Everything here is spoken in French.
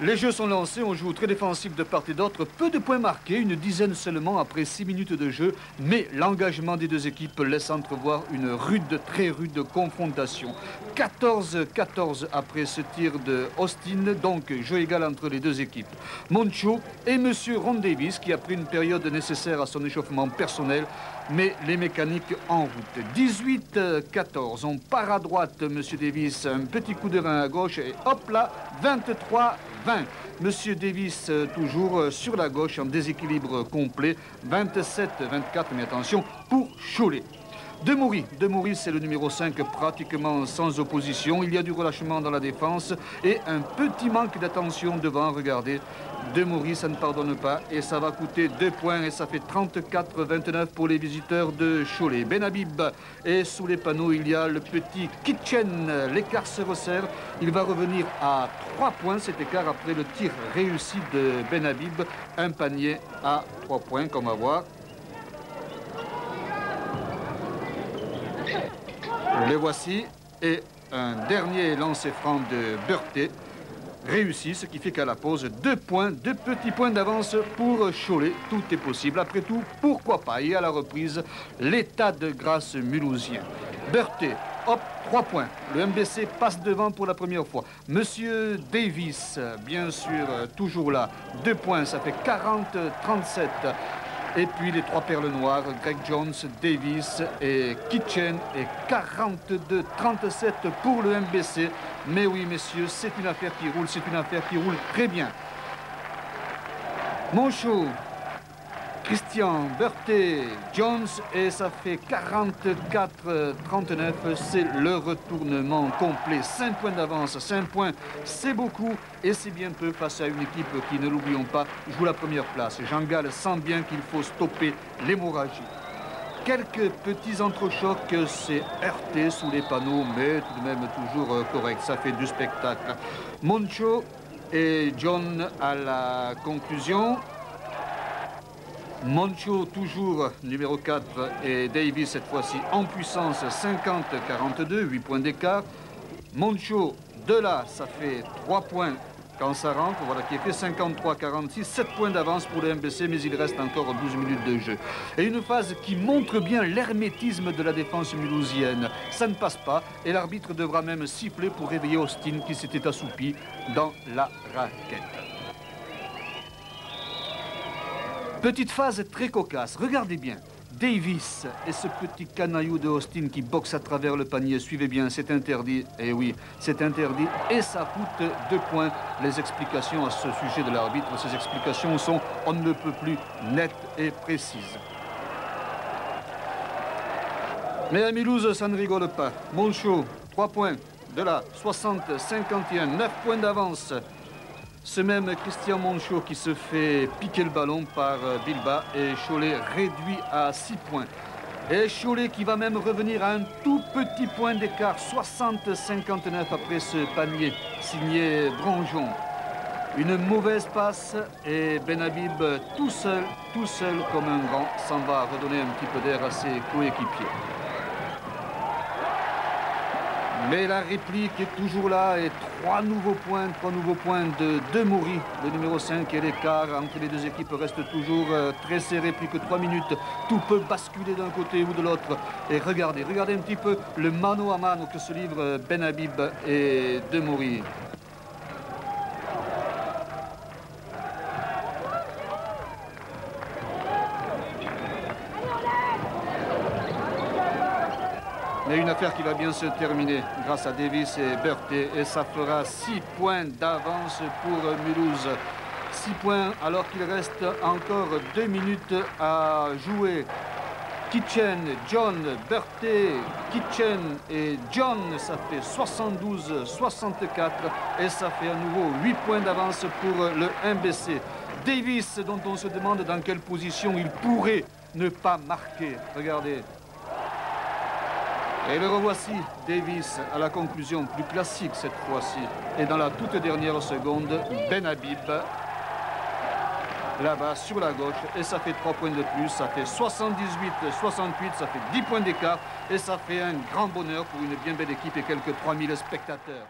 Les jeux sont lancés, on joue très défensif de part et d'autre, peu de points marqués, une dizaine seulement après 6 minutes de jeu, mais l'engagement des deux équipes laisse entrevoir une rude, très rude confrontation. 14-14 après ce tir de Austin, donc jeu égal entre les deux équipes. Moncho et M. Ron Davis qui a pris une période nécessaire à son échauffement personnel, mais les mécaniques en route. 18-14, on part à droite, M. Davis, un petit coup de rein à gauche et hop là, 23-20. Monsieur Davis toujours sur la gauche en déséquilibre complet. 27-24, mais attention, pour Cholet. Demoury, c'est le numéro 5 pratiquement sans opposition. Il y a du relâchement dans la défense et un petit manque d'attention devant. Regardez, Demoury, ça ne pardonne pas et ça va coûter 2 points et ça fait 34-29 pour les visiteurs de Cholet. Benhabib est sous les panneaux, il y a le petit Kitchen. L'écart se resserre, il va revenir à 3 points cet écart après le tir réussi de Benhabib. Un panier à 3 points qu'on va voir. Le voici, et un dernier lancer franc de Berthet réussi, ce qui fait qu'à la pause, 2 points, 2 petits points d'avance pour Cholet. Tout est possible. Après tout, pourquoi pas? Et à la reprise, l'état de grâce mulhousien. Berthet, hop, 3 points. Le MBC passe devant pour la première fois. Monsieur Davis, bien sûr, toujours là. 2 points, ça fait 40-37. Et puis les 3 perles noires, Greg Jones, Davis et Kitchen, et 42-37 pour le MBC. Mais oui, messieurs, c'est une affaire qui roule, c'est une affaire qui roule très bien. Moncho, Christian, Berthet, Jones, et ça fait 44-39. C'est le retournement complet. 5 points d'avance, 5 points, c'est beaucoup et c'est bien peu face à une équipe qui, ne l'oublions pas, joue la première place. Jean Gall sent bien qu'il faut stopper l'hémorragie. Quelques petits entrechocs, c'est heurté sous les panneaux, mais tout de même toujours correct. Ça fait du spectacle. Moncho et John à la conclusion. Moncho toujours numéro 4 et Davis cette fois-ci en puissance 50-42, 8 points d'écart. Moncho de là, ça fait 3 points quand ça rentre, voilà qui est fait 53-46, 7 points d'avance pour le MBC, mais il reste encore 12 minutes de jeu. Et une phase qui montre bien l'hermétisme de la défense mulhousienne. Ça ne passe pas et l'arbitre devra même siffler pour réveiller Austin qui s'était assoupi dans la raquette. Petite phase très cocasse, regardez bien. Davis et ce petit canaillou de Austin qui boxe à travers le panier. Suivez bien, c'est interdit. Eh oui, c'est interdit et ça coûte 2 points. Les explications à ce sujet de l'arbitre, ces explications sont on ne peut plus nettes et précises. Mais à Mulhouse, ça ne rigole pas. Moncho, 3 points. De là, 60-51, 9 points d'avance. Ce même Christian Moncho qui se fait piquer le ballon par Bilba et Cholet réduit à 6 points. Et Cholet qui va même revenir à un tout petit point d'écart, 60-59 après ce panier signé Bronjon. Une mauvaise passe et Benhabib tout seul comme un grand, s'en va redonner un petit peu d'air à ses coéquipiers. Mais la réplique est toujours là et 3 nouveaux points de Demoury, le numéro 5, et l'écart entre les deux équipes reste toujours très serré, plus que 3 minutes. Tout peut basculer d'un côté ou de l'autre. Et regardez un petit peu le mano à mano que se livrent Benhabib et Demoury. Mais une affaire qui va bien se terminer grâce à Davis et Berthet. Et ça fera 6 points d'avance pour Mulhouse. 6 points alors qu'il reste encore 2 minutes à jouer. Kitchen, John, Berthet, Kitchen et John, ça fait 72-64. Et ça fait à nouveau 8 points d'avance pour le MBC. Davis, dont on se demande dans quelle position il pourrait ne pas marquer. Regardez. Et le revoici, Davis, à la conclusion plus classique cette fois-ci. Et dans la toute dernière seconde, Benhabib, là-bas sur la gauche. Et ça fait 3 points de plus, ça fait 78-68, ça fait 10 points d'écart. Et ça fait un grand bonheur pour une bien belle équipe et quelques 3000 spectateurs.